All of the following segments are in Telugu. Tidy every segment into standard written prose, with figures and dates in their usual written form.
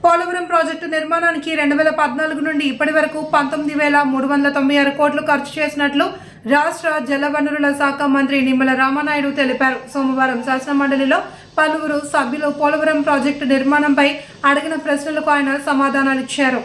పోలవరం ప్రాజెక్టు నిర్మాణానికి 2014 నుండి ఇప్పటి వరకు 19,396 కోట్లు ఖర్చు చేసినట్లు రాష్ట్ర జలవనరుల శాఖ మంత్రి నిమ్మల రామానాయుడు తెలిపారు. సోమవారం శాసనమండలిలో పలువురు సభ్యులు పోలవరం ప్రాజెక్టు నిర్మాణంపై అడిగిన ప్రశ్నలకు ఆయన సమాధానాలిచ్చారు.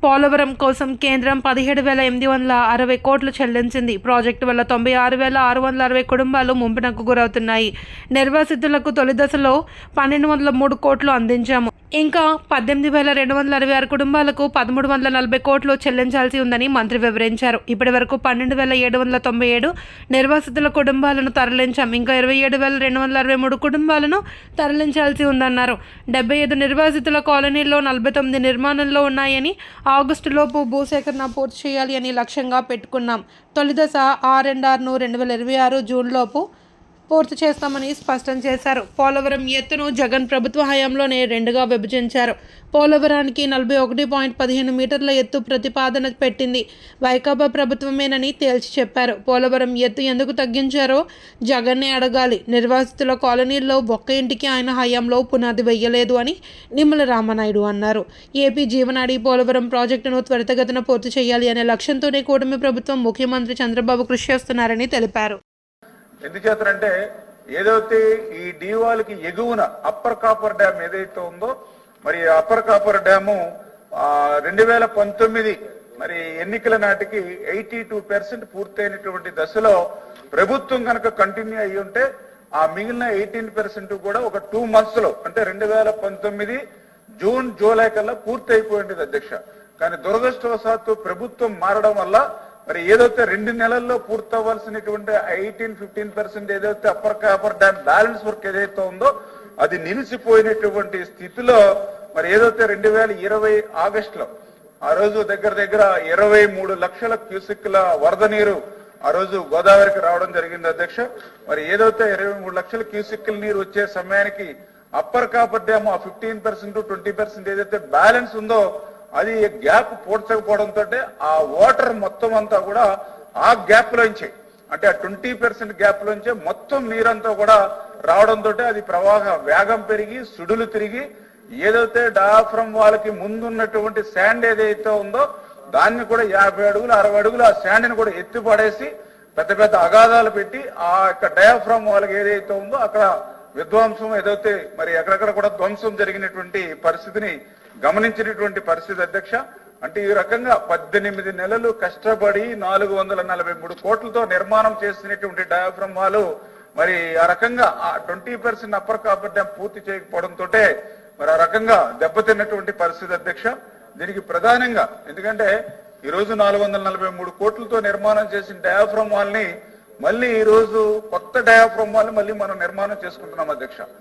పోలవరం కోసం కేంద్రం 17,860 కోట్లు చెల్లించింది. ప్రాజెక్టు వల్ల 96,660 కుటుంబాలు ముంపునకు గురవుతున్నాయి. నిర్వాసితులకు తొలి దశలో 1,203 కోట్లు అందించాము. ఇంకా 18,266 కుటుంబాలకు 1,340 కోట్లు చెల్లించాల్సి ఉందని మంత్రి వివరించారు. ఇప్పటి వరకు 12,797 నిర్వాసితుల కుటుంబాలను తరలించాం. ఇంకా 27,263 కుటుంబాలను తరలించాల్సి ఉందన్నారు. 75 నిర్వాసితుల కాలనీల్లో 49 నిర్మాణంలో ఉన్నాయని, ఆగస్టులోపు భూసేకరణ పూర్తి చేయాలి అని లక్ష్యంగా పెట్టుకున్నాం. తొలి దశ R&Rను 2026 జూన్లోపు పూర్తి చేస్తామని స్పష్టం చేశారు. పోలవరం ఎత్తును జగన్ ప్రభుత్వ హయాంలోనే 2గా విభజించారు. పోలవరానికి 41.15 మీటర్ల ఎత్తు ప్రతిపాదన పెట్టింది వైకాపా ప్రభుత్వమేనని తేల్చి చెప్పారు. పోలవరం ఎత్తు ఎందుకు తగ్గించారో జగన్నే అడగాలి. నిర్వాసితుల కాలనీల్లో ఒక్క ఇంటికి ఆయన హయాంలో పునాది వేయలేదు అని నిమ్మల రామానాయుడు అన్నారు. ఏపీ జీవనాడి పోలవరం ప్రాజెక్టును త్వరితగతిన పూర్తి చేయాలి అనే లక్ష్యంతోనే కూటమి ప్రభుత్వం ముఖ్యమంత్రి చంద్రబాబు కృషి చేస్తున్నారని తెలిపారు. ఎందుచేతనంటే ఏదైతే ఈ డీవాల్కి ఎగువన అప్పర్ కాపర్ డ్యామ్ ఏదైతే ఉందో, మరి అప్పర్ కాపర్ డ్యాము 2019 మరి ఎన్నికల నాటికి 82% పూర్తయినటువంటి దశలో ప్రభుత్వం కనుక కంటిన్యూ అయ్యి ఉంటే ఆ మిగిలిన 18% కూడా ఒక 2 months లో అంటే 2019 జూన్ జూలై కల్లా పూర్తి అయిపోయింది అధ్యక్ష. కానీ దురదృష్టవశాత్తు ప్రభుత్వం మారడం వల్ల మరి ఏదైతే 2 నెలల్లో పూర్తవ్వాల్సినటువంటి 18-15% ఏదైతే upper coffer dam balance work ఏదైతే ఉందో అది నిలిచిపోయినటువంటి స్థితిలో మరి ఏదైతే 2020 ఆగస్టులో ఆ రోజు దగ్గర 23 లక్షల క్యూసెక్ల వరద నీరు ఆ రోజు గోదావరికి రావడం జరిగింది అధ్యక్ష. మరి ఏదైతే 23 లక్షల క్యూసెక్ల నీరు వచ్చే సమయానికి అప్పర్ కాపర్ డ్యామ్ ఆ 15% 20% ఏదైతే బ్యాలెన్స్ ఉందో అది గ్యాప్ పూడ్చకపోవడంతో ఆ వాటర్ మొత్తం అంతా కూడా ఆ గ్యాప్ లోంచి అంటే ఆ 20% గ్యాప్ లోంచే మొత్తం నీరంతా కూడా రావడంతో అది ప్రవాహ వేగం పెరిగి సుడులు తిరిగి ఏదైతే డయాఫ్రమ్ వాళ్ళకి ముందున్నటువంటి శాండ్ ఏదైతే ఉందో దాన్ని కూడా 50 అడుగులు 60 అడుగులు ఆ శాండ్ని కూడా ఎత్తి పడేసి పెద్ద పెద్ద అగాధాలు పెట్టి ఆ యొక్క డయాఫ్రమ్ వాళ్ళకి ఏదైతే ఉందో అక్కడ విధ్వంసం ఏదైతే మరి ఎక్కడెక్కడ కూడా ధ్వంసం జరిగినటువంటి పరిస్థితిని గమనించినటువంటి పరిస్థితి అధ్యక్ష. అంటే ఈ రకంగా 18 నెలలు కష్టపడి 443 కోట్లతో నిర్మాణం చేసినటువంటి డయాఫ్రమ్ వాళ్ళు మరి ఆ రకంగా ఆ 20% అప్పర్ కాపర్ డ్యామ్ పూర్తి చేయకపోవడంతో మరి ఆ రకంగా దెబ్బతిన్నటువంటి పరిస్థితి అధ్యక్ష. దీనికి ప్రధానంగా ఎందుకంటే ఈ రోజు 443 కోట్లతో నిర్మాణం చేసిన డయాఫ్రమ్ వాళ్ళని మళ్ళీ ఈ రోజు కొత్త డయాఫ్రమ్ వాళ్ళని మళ్ళీ మనం నిర్మాణం చేసుకుంటున్నాం అధ్యక్ష.